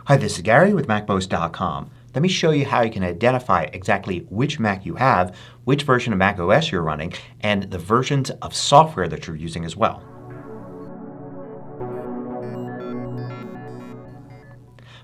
Hi, this is Gary with MacMost.com. Let me show you how you can identify exactly which Mac you have, which version of macOS you're running, and the versions of software that you're using as well.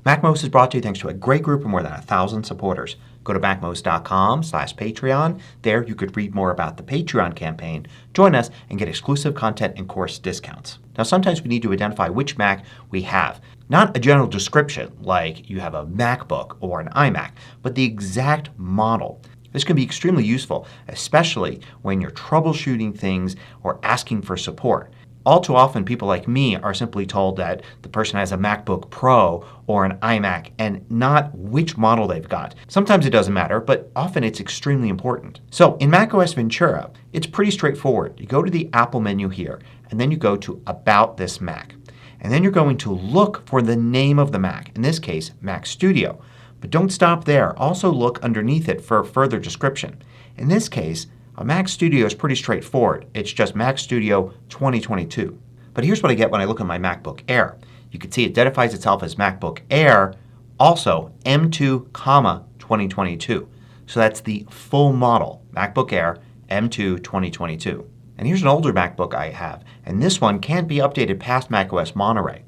MacMost is brought to you thanks to a great group of more than 1,000 supporters. Go to macmost.com/Patreon. There you could read more about the Patreon campaign, join us, and get exclusive content and course discounts. Now sometimes we need to identify which Mac we have. Not a general description like you have a MacBook or an iMac, but the exact model. This can be extremely useful, especially when you're troubleshooting things or asking for support. All too often people like me are simply told that the person has a MacBook Pro or an iMac and not which model they've got. Sometimes it doesn't matter, but often it's extremely important. So in macOS Ventura it's pretty straightforward. You go to the Apple menu here and then you go to About This Mac. And then you're going to look for the name of the Mac, in this case Mac Studio. But don't stop there. Also look underneath it for further description. In this case a Mac Studio is pretty straightforward. It's just Mac Studio 2022. But here's what I get when I look at my MacBook Air. You can see it identifies itself as MacBook Air, also M2, 2022. So that's the full model, MacBook Air M2 2022. And here's an older MacBook I have. And this one can't be updated past macOS Monterey.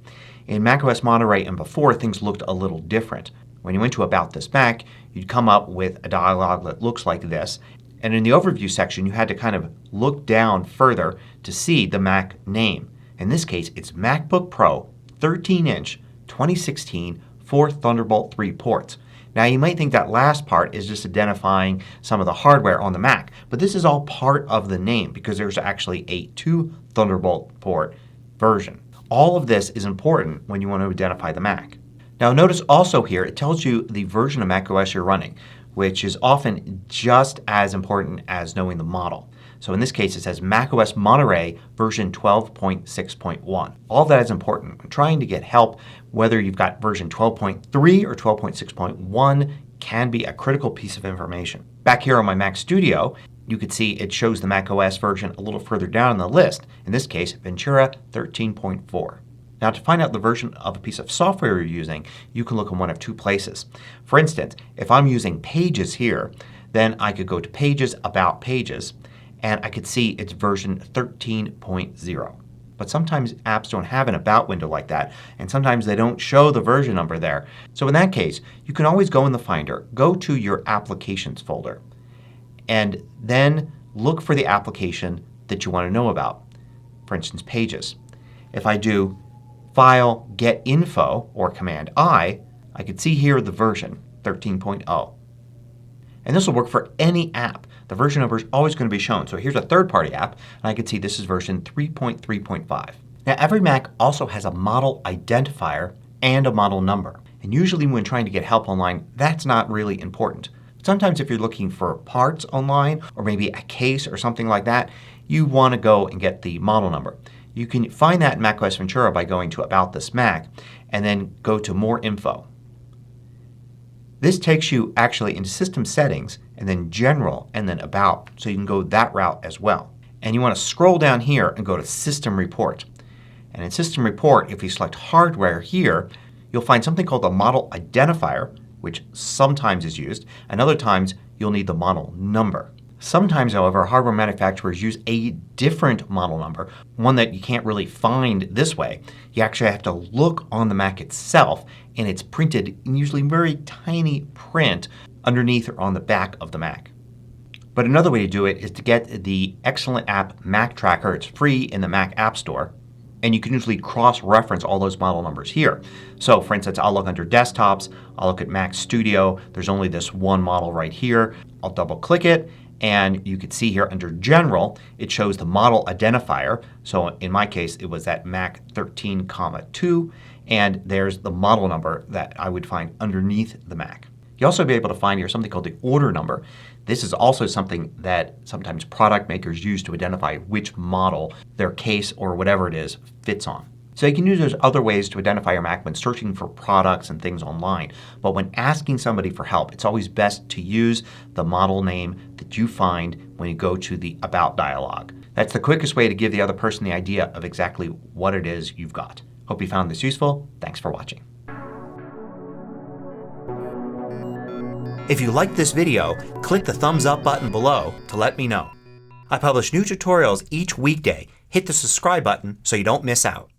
In macOS Monterey and before things looked a little different. When you went to About This Mac you'd come up with a dialog that looks like this. And in the overview section you had to kind of look down further to see the Mac name. In this case it's MacBook Pro 13-inch 2016 4 Thunderbolt 3 ports. Now you might think that last part is just identifying some of the hardware on the Mac. But this is all part of the name because there's actually a 2 Thunderbolt port version. All of this is important when you want to identify the Mac. Now notice also here it tells you the version of macOS you're running, which is often just as important as knowing the model. So in this case it says macOS Monterey version 12.6.1. All that is important. When trying to get help, whether you've got version 12.3 or 12.6.1 can be a critical piece of information. Back here on my Mac Studio you can see it shows the macOS version a little further down on the list. In this case Ventura 13.4. Now to find out the version of a piece of software you're using you can look in one of two places. For instance, if I'm using Pages here then I could go to Pages, About Pages, and I could see it's version 13.0. But sometimes apps don't have an About window like that and sometimes they don't show the version number there. So in that case you can always go in the Finder, go to your Applications folder, and then look for the application that you want to know about. For instance, Pages. If I do File, Get Info, or Command I could see here the version 13.0. And this will work for any app. The version number is always going to be shown. So here's a third-party app and I can see this is version 3.3.5. Now every Mac also has a model identifier and a model number. And usually when trying to get help online that's not really important. Sometimes if you're looking for parts online or maybe a case or something like that you want to go and get the model number. You can find that in macOS Ventura by going to About This Mac and then go to More Info. This takes you actually into System Settings and then General and then About. So you can go that route as well. And you want to scroll down here and go to System Report. And in System Report if you select Hardware here you'll find something called the Model Identifier, which sometimes is used, and other times you'll need the model number. Sometimes, however, hardware manufacturers use a different model number, one that you can't really find this way. You actually have to look on the Mac itself and it's printed in usually very tiny print underneath or on the back of the Mac. But another way to do it is to get the excellent app MacTracker. It's free in the Mac App Store. And you can usually cross-reference all those model numbers here. So for instance I'll look under Desktops, I'll look at Mac Studio. There's only this one model right here. I'll double click it. And you can see here under General it shows the model identifier. So in my case it was that Mac 13,2 and there's the model number that I would find underneath the Mac. You'll also be able to find here something called the order number. This is also something that sometimes product makers use to identify which model their case or whatever it is fits on. So you can use those other ways to identify your Mac when searching for products and things online. But when asking somebody for help it's always best to use the model name that you find when you go to the About dialog. That's the quickest way to give the other person the idea of exactly what it is you've got. Hope you found this useful. Thanks for watching. If you liked this video, click the thumbs up button below to let me know. I publish new tutorials each weekday. Hit the subscribe button so you don't miss out.